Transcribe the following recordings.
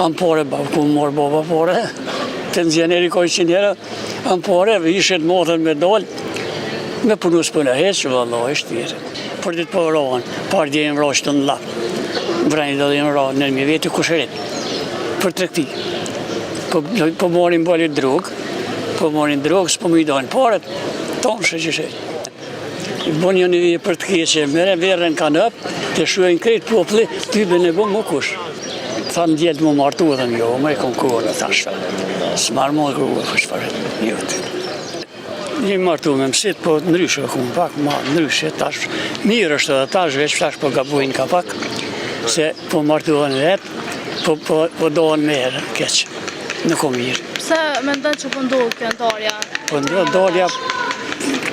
Am pare, ku morë baba pare, të nëzjeneri ka 100 njëra, am pare, ishet motën me dollë, me punu s'për në heqë, vëlloh, e shtire. Për ditë për rohën, par dje më rohë të në lapë, vrajnë dhe më rohë në një veti kushërit, për trekti. Po morin bëllit drogë, s'po më i dojnë paret, tonë shë. Bon një një për të keqe, mere verën kanë ëpë, të shuajnë krejtë popli, ty be në bëmë më kush. Thanë djeltë më martu dhe më jo, më e kom kohën, thashtë. S'marë më kruë, fështëfarët, njëtë. Një martu me mësit, po ndryshë këmë pak, ma ndryshë, tash, mirë është edhe tash, veç tash po gabujnë ka pak, se po martuën vetë, po dohen me herë, keqë, në ko mirë. Pse me ndonë që po ndohë kjo ndarja? Po ndarja,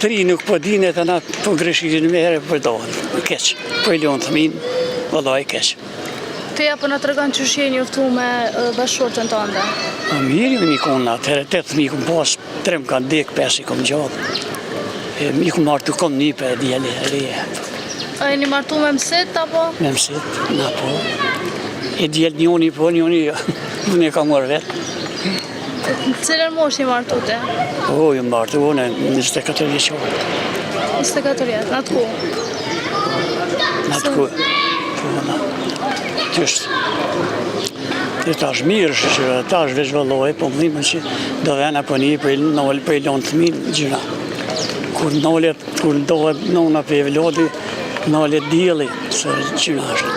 3 nuk po dinet, e na po greshirin me herë për dohen, keqë, po i leon të minë, vëllaj keqë. Teja po në të regon që shje njëftu me bashkëshortën të ndë? Mirë, mi konë atëherë, 8 mi kom pas, 3 kanë dek, 5 i kom gjallë. Mi kom martu kom një për djeli e reje. A e një martu me mësit, apo? Me mësit, na po. E djeli njoni po, njoni, unë e ka marrë vetë. Cilën mosh një martu te? O, ju martu, unë e 24 vjeqore. 24 vjetë, në të ku? Në të ku, po, na. Tështë. E tash mirë është që tash veç vëlloj, po më dhimën që do vena për një për i lonë të minë gjyna. Kur ndohet nona për e vlodi, nallet djeli, se gjyna është.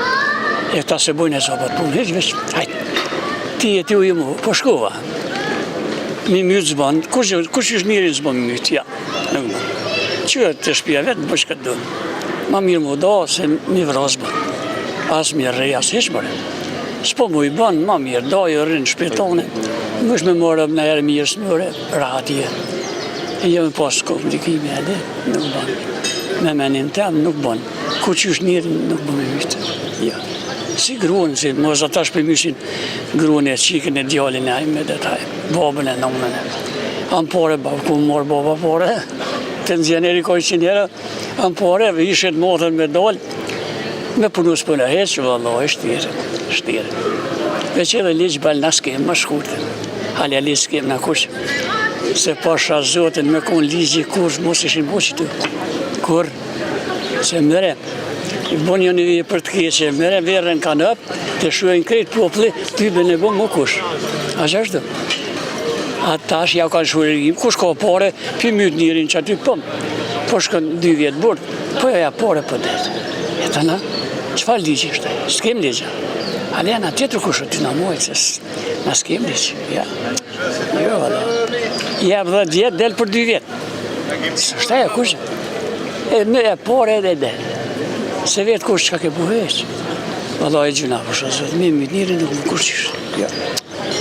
E ta se bojnë e sabat punë, heq veç, hajtë, ti e ti u i mu, po shkova. Mi mytë zbanë, kush është mirë i zbanë mi mytë, ja, nuk më. Që të shpia vetë, më shkët dëmë. Ma mirë mu do, se mi vras banë. Asë mirë rej, asë heq mërë. S'po mu i banë, ma mirë, do i rrinë shpirtone. Më është me morë në erë mirë smëre, ratje. E jemi pas komplikime edhe, nuk banë. Me menin temë nuk banë. Ku që është njëri, nuk banë me mytë. Ja. Si gruën, si mos ata shpëmyshin gruën e qikën e djallin e ajme dhe taj, babën e nëmën e. Am pare, ku morë baba pare, të nëzjeneri ka 100 njëra, am pare, ishet motën me dollë, me punu s'për në heqë, vëlloh, e shtire. Veq edhe liqë balë në s'kem më shkurte. Halja liqë s'kem në kush. Se pasha zotin me konë liqë i kur, mos ishin po që tu. Kur, se mëre, i bon një një për të keqe, mëre verën kanë ëpë, të shuajnë krejtë popli, ty be në bëmë më kush. A që është do? A tash ja kanë shuajnë, kush ka pare, pi mytë njërin që aty pëmë. Po shkën 2 vjetë burë, po ja pare për detë. E të na, qëfar liqë ishte? S'kem liqë. Alena tjetër kushë të në mojë, se në s'kem liqë. Ja, jo, jebë 10 vjetë, delë për 2 vjetë. Së shtaja kushë. E me e pare edhe delë. Se vetë kushë që ka ke buheqë. Valla e gjuna, për shazët, mi mytë njëri nuk më kushë. Ja,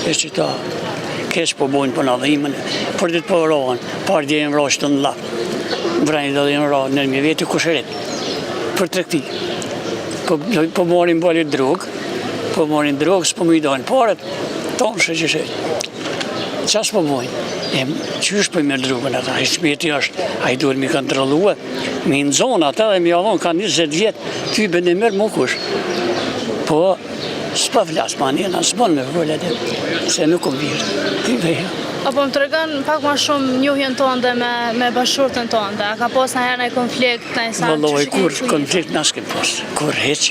e që ta, kesh po bojnë për në dhimën, për ditë për rohën, par dje më rohë të në lapë. Vrajnë dhe më rohë në një veti kushërit. Për trekti. Po morin bëllit drogë, s'po më i dojnë paret, tonë shë. Qa s'po bojnë? Qysh për me drogën ata? I shpeti është, a i duhet mi kontrolua, mi në zonë ata dhe mi avon ka 20 vjetë, ty bënë e mërë më kush. Po, s'pa flasë ma njëna, s'bon me vëllet e, se nuk o virë, ty veja. Apo më të regon pak ma shumë njohjen të ndë me bashkëshortën të ndë, a ka pas në herë në konflikt, në i sarë? Vëlloj, kur konflikt në s'kem pas, kur heq.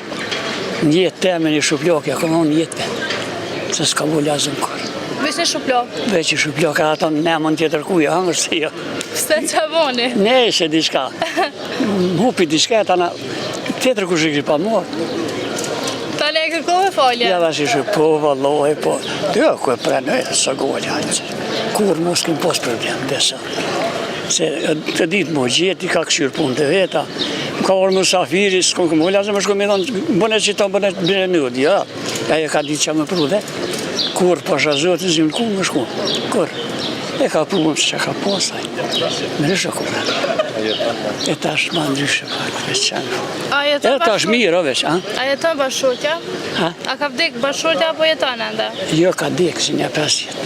Njetë temen i shuplokja, ka mon njetë vetë, se s'ka volja zëmë kur. Veç e shuplok? Veç e shuplok, ata ne mën tjetër kuja, hangër se jo. Pse që voni? Ne ishe diçka. Hupi diçka, ta na tjetër ku shikri pa morë. Ta le e kërkove falje? Ja dhe shishë, po, vëlloj, po. Jo, ku e prenojë, së gojë, kur mos kem pas problem, desa. Se të ditë më gjeti, ka këshyrë punë të veta, ka orë musafiri, s'kon këmë hulla, se më shko me thonë, bëne që ta bëne të bëne nëd, ja. Ja e ka ditë që më pru vetë. Kur pasha zotë, zimë ku më shku, kur. E ka pru që ka posaj. Më nëshë kërë. E tash ma ndryshë pak, veçanë. E tash mirë, o veç, a? A jeton bashkëshortja? A ka vdek bashkëshortja apo jeton ende? Jo, ka dek, si një 5 jetë.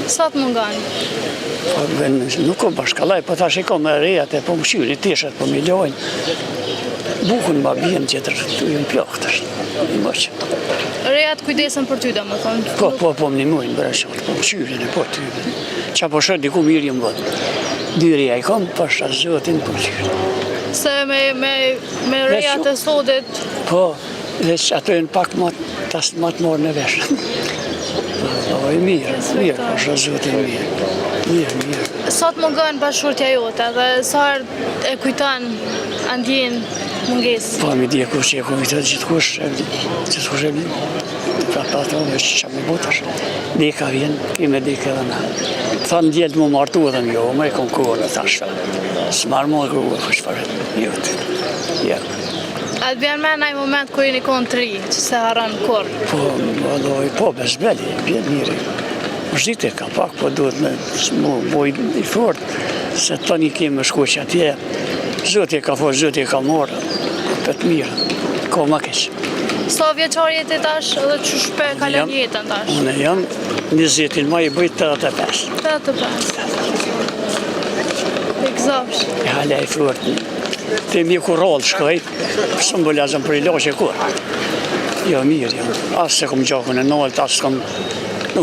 Sa të mungan? Nuk o bashkallaj, po tash i ko me rejat e po më shyri, teshat po milojnë. Bukën ma bjenë tjetër, tu ju në plokë tash, i moqë. Rejat ketë kujdesen për ty, domethënë. Po, më nimojnë, bërë shumë, po, qyrin e po ty. Qa po shërë diku mirë jëmë vëtë. Dyria i kom, pasha zotin po qyrin. Se me rejat e sotit... Po, dhe që ato e në pak tasë më të morë në veshë. Po, e mirë, pasha zotin mirë. Mirë. Sa të mungën bashkëshortja jote dhe sa e kujton andjen mungesë? Po, mi dje kush që e kujtë gjithkush e vlinë. Pra patron është që me botash. Deka vjen, kime deka dhe në. Thanë djelë më martu edhe më jo, më e kom kohë në thashtë. Së marë më e kruë, kështë fare. Jo. A të bjen me nëj moment kër jeni konë të ri, që se harën kur? Po, bezbeli, bjen mirë. Zhite ka pak, po duhet me boj i fort, se tani kemë shku që atje, zëtje ka fort, zëtje ka morë, për të mirë, ka ma keqë. Sa vjeqar jeti tash edhe që shpe kalem jetën tash? Unë jam 20 maj i bëjt 85. 85. Egzash. E hala i fort. Te mi ku rollë shkoj, së më bëllazëm për i loqe kur. Jo, mirë, jo. Asë se kom gjakun e nëllët, asë kom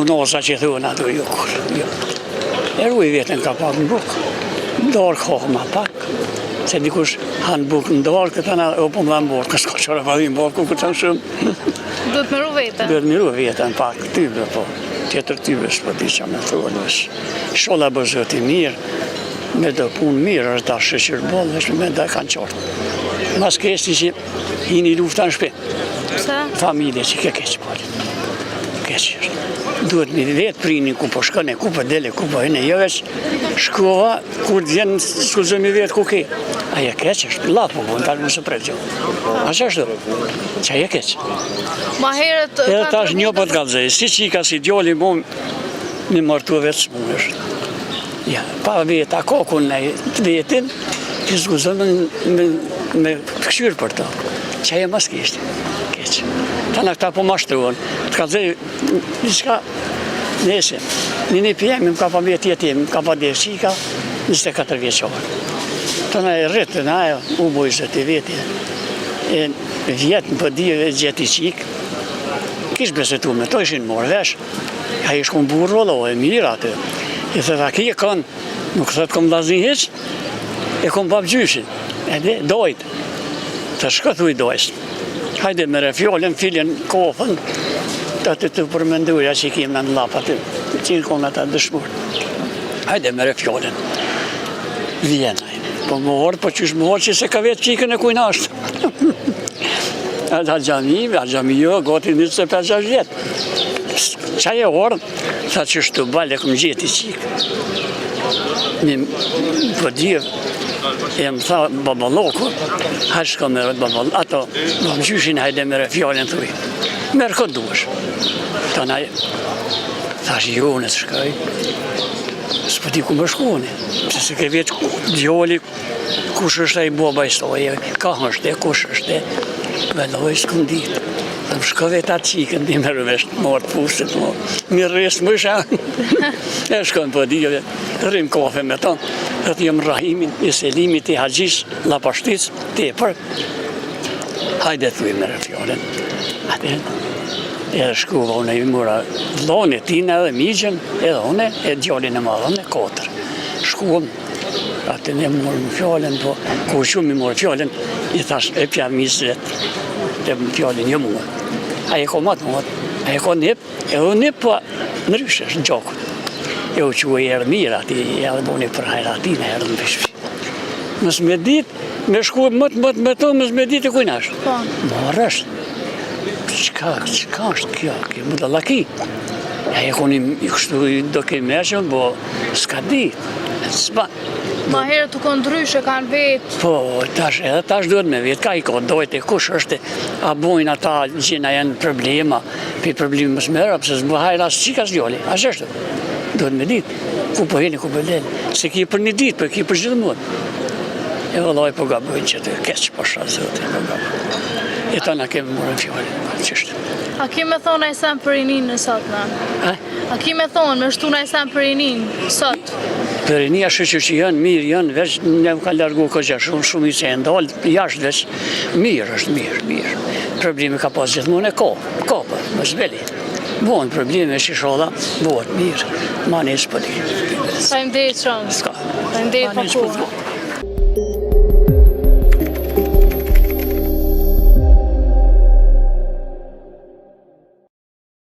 nosa që thunë ato jo kur. E ruj vetën ka pak në bukë. Ndarë kohë ma pak. Se dikush hanë bukë ndarë, këta në opëm dhe në borë. Kësë ka qërë pa dhe në borë, ku këtë në shumë. Duhet me ru vetën? Duhet me ru vetën pak, tybe po. Tjetër tybe s'po di që me thunë. Shola bëzët i mirë, me do punë mirë, është da shëshirë bolë, është me da kanë qortë. Mas kesti që hini lufta në shpe. Pse? Familje që ke keqë bolë. Keqë është. Duhet një vetë prinin ku po shkone, ku po dele, ku po hene, jo veç shkova, kur vjen s'kullëzëm i vetë ku ke. Aja keqë është, latë po bënë, talë mësë prejtë gjo. A që është do? Që aja keqë. Ma herët... Edhe ta është një po të kalëzej, si që i ka si djoli mu, një martu vetë së mu është. Ja, pa vetë, a kokun në vetin, që s'kullëzëm me këshyrë për ta. Që aja mas keshtë, keqë. Ta në këta po mashtruon, të kalëzej, niska, nese, një pëjemi, më ka pa vetë jetim, më ka pa dhe qika, 24 vjeqarë. Ta në e rritë, në ajo, u bojë zëtë i veti, e vjetë më pëdive gjeti qikë, kishë besetu me to, ishin morë vesh, ka ishë këmë burë e mirë atë, e thëta ki e kanë, nuk thëtë këmë lazni heqë, e këmë papë gjyshin, edhe dojtë, të shkëthu i dojsë. Hajde me refjollën, filin kofën, të përmenduja që i kemë në lapa të qenë konë ata dëshmurë. Hajde me refjollën. Vjenaj. Po më orë, po qysh më orë që se ka vetë qikën e kujnë ashtë. Al-Gjami jo, goti 25 vjetë. Qaj e orë, tha që shtu balë e këmë gjeti qikë. Një pëdjevë, e më tha babaloku, hashka me babaloku, ato më gjyshin hajde me refjallin të ujë. Merë këtë duesh. Ta na, thash jo në të shkaj, s'po di ku më shkone. Se se ke vetë djoli, kush është e i boba i stoje, ka është e, kush është e, vedoj s'këm ditë. Dhe më shko vetë atë qikën, di me rëvesh të morë të pusit, mi rrisë më shanë. E shkojnë për di, rrim kafe me tonë, dhe të jëmë rahimin, i selimit, i haqis, la pashtic, tepër. Hajde të ujë me refjallin. Ate, edhe shkuva unë i mura dhone tina edhe migjen, edhe une, e djallin e madhën e 4. Shkuam, atë ne mërë më fjallin, po, kur shumë i mërë fjallin, i thash, e pja misret, të më fjallin një muë. A e ko matë muët, a e ko nip, edhe nip, po, në ryshesh, në gjokën. E u që u e erë mirë ati, e edhe boni për hajratin e erë në pishpi. Mësë me dit, me shku më të mësë me dit e kujnë ashtë. Po. Marë është. Qka është kjo? Kjo më të laki. E konim i kështu do ke meqën, po s'ka dit. S'ba. Ma herë të këndryshe kanë vetë. Po, edhe tash duhet me vetë, ka i ka dojtë e kush është, a bojnë ata gjena janë problema, për problemi mësë mërë, pëse s'bu hajra së qika s'gjoli, a shështë? Duhet me ditë, ku po heni, ku po lene, se ki për një ditë, për ki për gjithë mundë. E vëllaj po gabojnë që të keqë për shazët, po gabojnë. E ta na kemë mërën fjallin, qështë. A ki me thonë a i sem për i ninë në sot, në? A ki me thonë, me shtu në a i sem për i ninë, sot? Për i një ashtë që janë, mirë janë, veç ne ka largu këgja shumë i se e ndalë, jashtë veç, mirë është, mirë. Problemi ka pas gjithmonë e ka për, është veli. Vonë probleme shisholla, vonë mirë. Ma një shpëli. Faleminderit shumë. Ska. Faleminderit Ma për një kohën. shpëli.